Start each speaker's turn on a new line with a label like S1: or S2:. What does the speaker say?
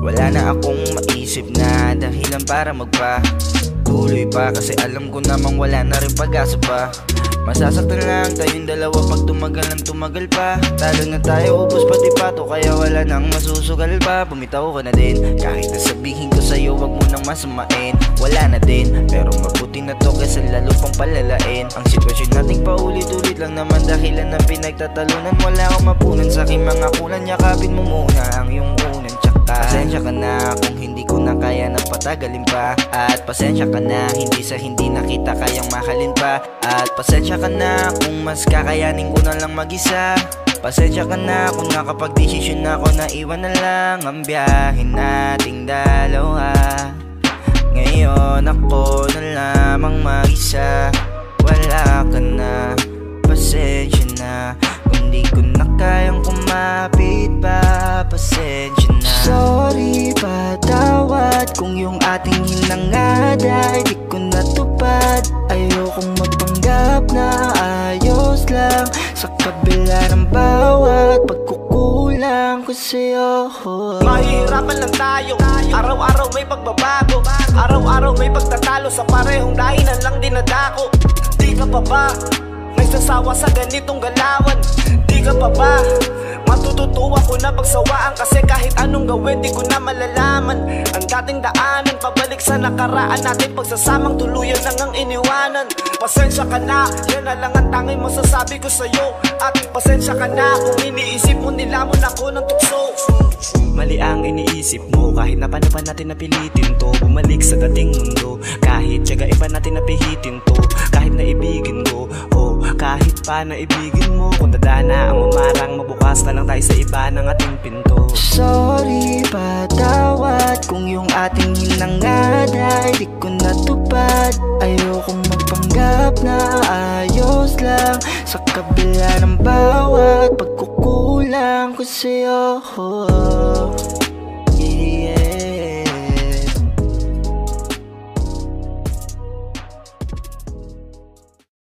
S1: Wala na akong maisip na dahilan para magpatuloy pa, kasi alam ko namang wala na rin pag-asa pa. Masasaktan lang tayong dalawa pag tumagal ng tumagal pa. Talo na tayo, ubos pati pato, kaya wala nang masusugal pa. Bumitaw ka na din, kahit nasabihin ko sa'yo wag mo nang masamain. Wala na din, pero mabuti na to kasi lalo pang palalain. Ang sitwasyon nating paulit-ulit lang naman dahilan ng pinagtatalunan. Wala akong mapunan sa aking mga kulan, yakapin mo muna ang iyong unan. Tsaka pasensya ka na kung hindi ko na kaya na patagalin pa. At pasensya ka na hindi sa hindi na kita kayang mahalin pa. At pasensya ka na kung mas kakayanin ko na lang mag-isa. Pasensya ka na kung nakapag-desisyon na ako na iwan na lang ang biyahe nating dalawa. Ngayon ako na lamang mag-isa. Wala ka na, pasensya na kung di ko na kayang kumapit pa. Pasensya na. Sorry, patawad kung yung ating hinangad ay di ko natupad. Ayokong magpanggap na ayos lang sa kabila ng bawat pagkukulang ko sa'yo.
S2: Mahihirapan lang tayo, araw-araw may pagbabago, araw-araw may pagtatalo, sa parehong dainan lang dinadako. Di ka pa ba nagsasawa sa ganitong galawan? Di ka pa ba matututuwa ko na pagsawaan? Kasi kahit anong gawin di ko na malalaman ang dating daanan. Pabalik sa nakaraan natin, pagsasamang tuluyan lang ang iniwanan. Pasensya ka na, yan na lang ang tanging masasabi ko sa'yo. At pasensya ka na kung iniisip mo nilamon ako ng tukso. Mali ang iniisip mo, kahit na paano pa natin napilitin to. Bumalik sa dating mundo, kahit tiyagain pa natin napihitin to. Kahit naibigin ko, oh, kahit pa naibigin mo. Kung dadana ang mamarang, mabukas na lang tayo sa iba ng ating pinto.
S1: Sorry, patawad kung yung ating hinangad ay di ko natupad. Ayokong magpanggap na ayos lang sa kabila ng bawat pagkukulang ko sa'yo.